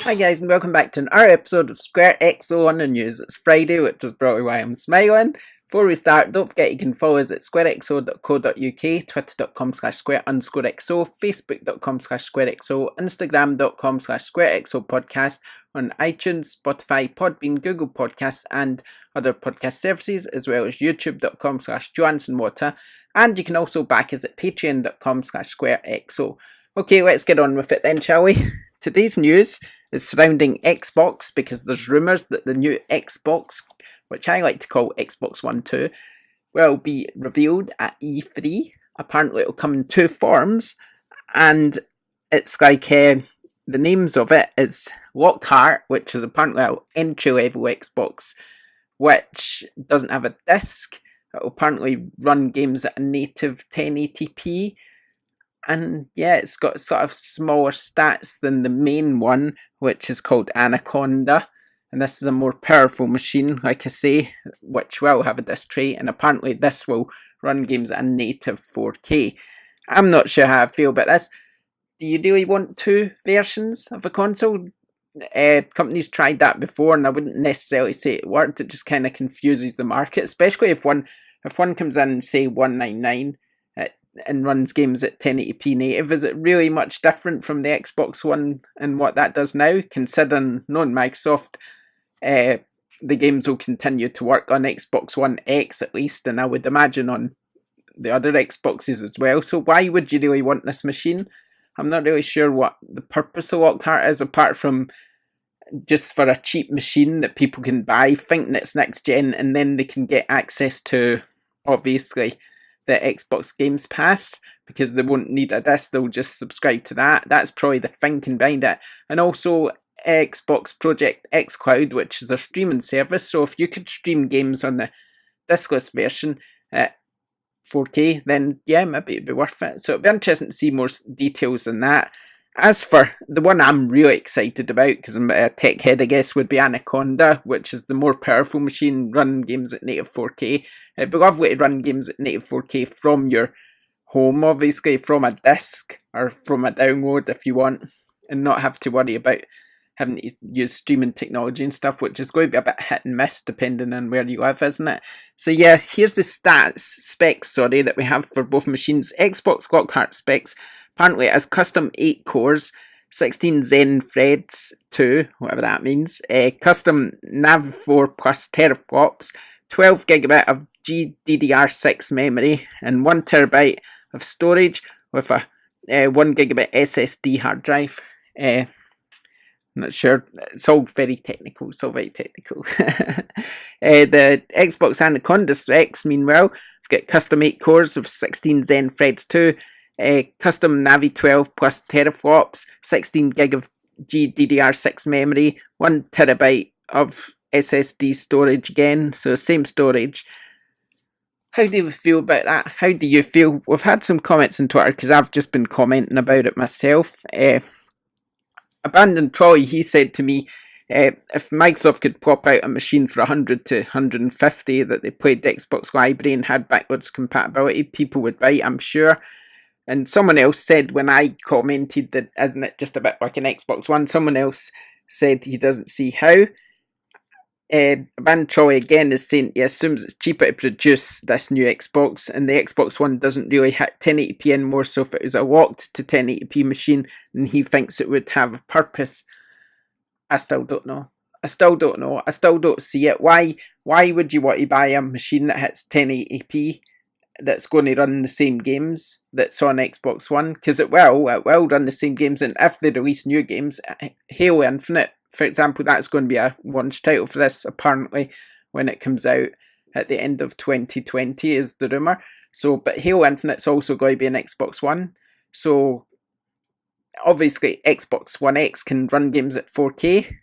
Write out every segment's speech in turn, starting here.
Hi guys and welcome back to another episode of SquareXO on the news. It's Friday, which is probably why I'm smiling. Before we start, don't forget you can follow us at squarexo.co.uk, twitter.com/square_xo, facebook.com/squarexo, instagram.com/squarexo podcast, on iTunes, Spotify, Podbean, Google Podcasts and other podcast services, as well as youtube.com/johansonwater, and you can also back us at patreon.com/squarexo. Okay, let's get on with it then, shall we? Today's news is surrounding Xbox, because there's rumours that the new Xbox, which I like to call Xbox One 2, will be revealed at E3. Apparently it'll come in two forms, and it's like the names of it is Lockhart, which is apparently an entry-level Xbox, which doesn't have a disc. It'll apparently run games at a native 1080p, and yeah, it's got sort of smaller stats than the main one, which is called Anaconda. And this is a more powerful machine, like I say, which will have a disc tray, and apparently this will run games at a native 4K. I'm not sure how I feel about this. Do you really want two versions of a console? Companies tried that before, and I wouldn't necessarily say it worked. It just kind of confuses the market, especially if one comes in and say 199 and runs games at 1080p native. Is it really much different from the Xbox One and what that does now, considering knowing Microsoft, the games will continue to work on Xbox One X at least, and I would imagine on the other Xboxes as well. So why would you really want this machine? I'm not really sure what the purpose of Lockhart is, apart from just for a cheap machine that people can buy thinking it's next gen, and then they can get access to, obviously, the Xbox Games Pass, because they won't need a disc, they'll just subscribe to that. That's probably the thinking behind it. And also Xbox Project xCloud, which is a streaming service, so if you could stream games on the discless version at 4K, then yeah, maybe it'd be worth it. So it'd be interesting to see more details on that. As for the one I'm really excited about, because I'm a tech head, I guess, would be Anaconda, which is the more powerful machine, running games at native 4K. It'd be lovely to run games at native 4K from your home, obviously, from a disc or from a download if you want, and not have to worry about having to use streaming technology and stuff, which is going to be a bit hit and miss depending on where you live, isn't it? So yeah, here's the specs that we have for both machines. Xbox Lockhart specs. Apparently it has custom 8 cores, 16 Zen threads 2, whatever that means, custom Nav4 plus teraflops, 12GB of GDDR6 memory, and 1TB of storage with a 1GB SSD hard drive. I'm not sure, it's all very technical, the Xbox Anaconda specs, meanwhile, we've got custom 8 cores of 16 Zen threads 2, custom Navi 12 plus teraflops, 16 gig of GDDR6 memory, 1TB of SSD storage again, so same storage. How do you feel about that? How do you feel? We've had some comments on Twitter, because I've just been commenting about it myself. Abandoned Troy, he said to me, if Microsoft could pop out a machine for 100 to 150 that they played the Xbox library and had backwards compatibility, people would buy it, I'm sure. And someone else said, when I commented that isn't it just a bit like an Xbox One, someone else said he doesn't see how. Van Troy again is saying he assumes it's cheaper to produce this new Xbox, and the Xbox One doesn't really hit 1080p anymore, so if it was a locked to 1080p machine, then he thinks it would have a purpose. I still don't know. I still don't see it. Why would you want to buy a machine that hits 1080p that's going to run the same games that's on Xbox One? Because it will run the same games, and if they release new games, Halo Infinite, for example, that's going to be a launch title for this, apparently, when it comes out at the end of 2020 is the rumour. So, but Halo Infinite's also going to be an Xbox One, so obviously Xbox One X can run games at 4K.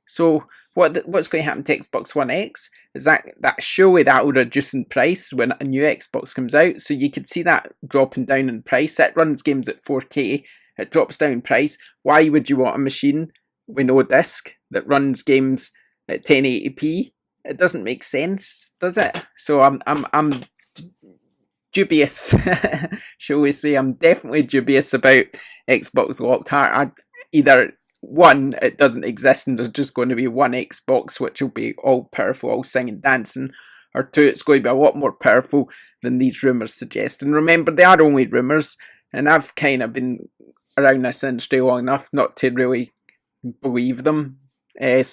So what's going to happen to Xbox One X is that surely that will reduce in price when a new Xbox comes out. So you could see that dropping down in price. It runs games at 4K. It drops down in price. Why would you want a machine with no disc that runs games at 1080p? It doesn't make sense, does it? So I'm dubious, shall we say. I'm definitely dubious about Xbox Lockhart. Either one, it doesn't exist and there's just going to be one Xbox which will be all powerful, all singing, dancing, or two, it's going to be a lot more powerful than these rumours suggest. And remember, they are only rumours, and I've kind of been around this industry long enough not to really believe them. Bit of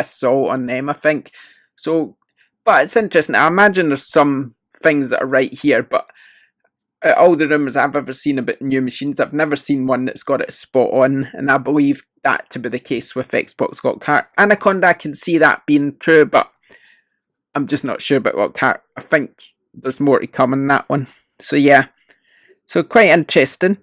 salt on them, I think. So, but it's interesting. I imagine there's some things that are right here, but all the rumours I've ever seen about new machines, I've never seen one that's got it spot on, and I believe that to be the case with Xbox Got Cart. Anaconda, I can see that being true, but I'm just not sure about Got Cart. I think there's more to come on that one. So yeah, so quite interesting.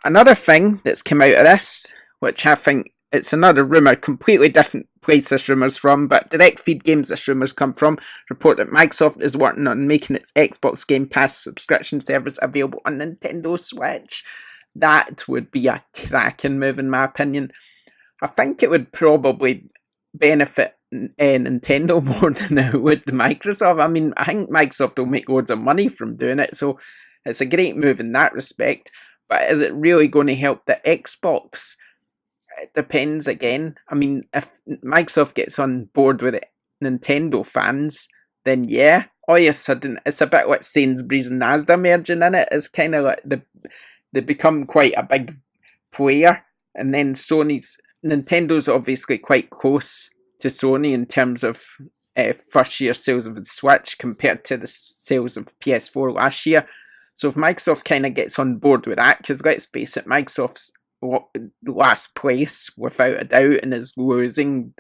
Another thing that's come out of this, which I think it's another rumour, completely different place this rumour's from, but Direct Feed Games this rumour's come from, report that Microsoft is working on making its Xbox Game Pass subscription service available on Nintendo Switch. That would be a cracking move in my opinion. I think it would probably benefit Nintendo more than it would Microsoft. I mean, I think Microsoft will make loads of money from doing it, so it's a great move in that respect. But is it really going to help the Xbox? It depends again. I mean, if Microsoft gets on board with it, Nintendo fans, then yeah. All of a sudden, it's a bit like Sainsbury's and Asda merging in it. It's kind of like they become quite a big player. And then Nintendo's obviously quite close to Sony in terms of first year sales of the Switch compared to the sales of PS4 last year. So if Microsoft kind of gets on board with that, because let's face it, Microsoft's last place without a doubt and is losing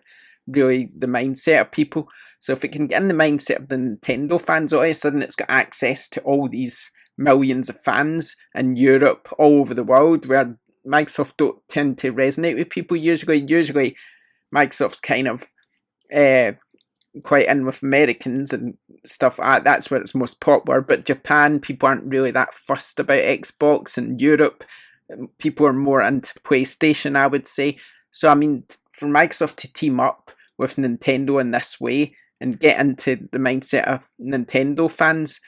really the mindset of people. So if it can get in the mindset of the Nintendo fans, all of a sudden it's got access to all these millions of fans in Europe, all over the world, where Microsoft don't tend to resonate with people usually. Usually Microsoft's kind of quite in with Americans and stuff like that. That's where it's most popular. But Japan, people aren't really that fussed about Xbox, and Europe, people are more into PlayStation, I would say. So, I mean, for Microsoft to team up with Nintendo in this way and get into the mindset of Nintendo fans,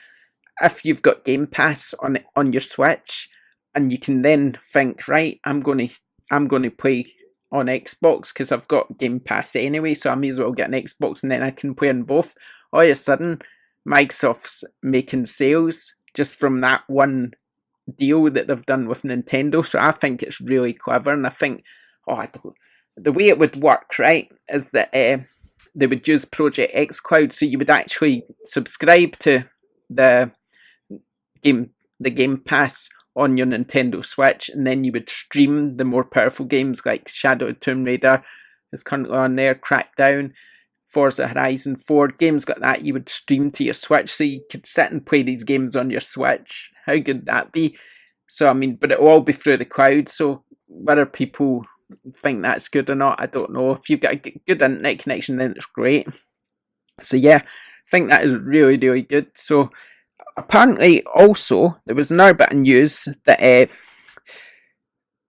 if you've got Game Pass on your Switch, and you can then think, right, I'm going to play on Xbox because I've got Game Pass anyway, so I may as well get an Xbox and then I can play on both. All of a sudden, Microsoft's making sales just from that one deal that they've done with Nintendo. So I think it's really clever, and I think the way it would work, right, is that they would use Project xCloud, so you would actually subscribe to the Game Pass on your Nintendo Switch, and then you would stream the more powerful games like Shadow of Tomb Raider is currently on there, Crackdown, Forza Horizon 4, games like that you would stream to your Switch, so you could sit and play these games on your Switch. How good would that be? So, I mean, but it will all be through the cloud, so whether people think that's good or not, I don't know. If you've got a good internet connection, then it's great. So yeah, I think that is really, really good. So apparently also, there was another bit of news that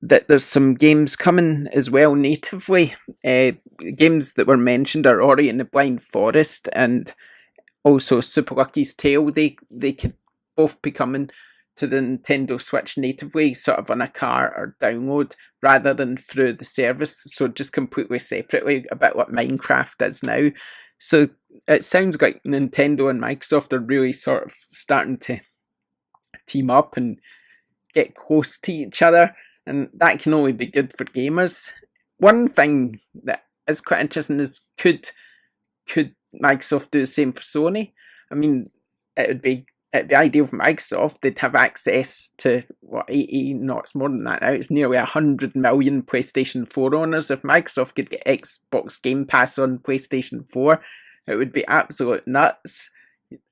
that there's some games coming as well natively. Games that were mentioned are Ori and the Blind Forest and also Super Lucky's Tale. They could both be coming to the Nintendo Switch natively, sort of on a cart or download, rather than through the service, so just completely separately, a bit what Minecraft is now. So it sounds like Nintendo and Microsoft are really sort of starting to team up and get close to each other, and that can only be good for gamers. One thing that is quite interesting is could Microsoft do the same for Sony? I mean, it'd be ideal for Microsoft. They'd have access to, 80, no, it's more than that now, it's nearly 100 million PlayStation 4 owners. If Microsoft could get Xbox Game Pass on PlayStation 4, it would be absolute nuts.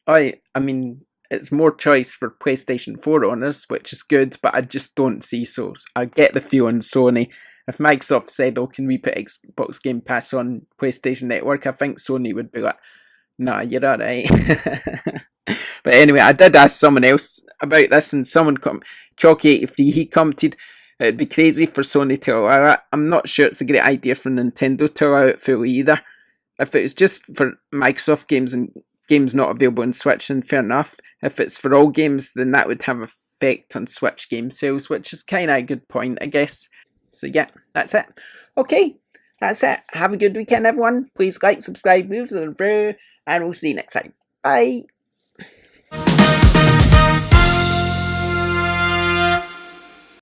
I mean, it's more choice for PlayStation 4 owners, which is good, but I just don't see so. I get the feeling Sony, if Microsoft said, oh, can we put Xbox Game Pass on PlayStation Network, I think Sony would be like, nah, you're alright. But anyway, I did ask someone else about this, and someone, Chalky83, he commented, it'd be crazy for Sony to allow it. I'm not sure it's a great idea for Nintendo to allow it fully either. If it was just for Microsoft games and games not available on Switch, then fair enough. If it's for all games, then that would have effect on Switch game sales, which is kind of a good point, I guess. So yeah, that's it. Okay, that's it. Have a good weekend, everyone. Please like, subscribe, moves on through, and we'll see you next time. Bye.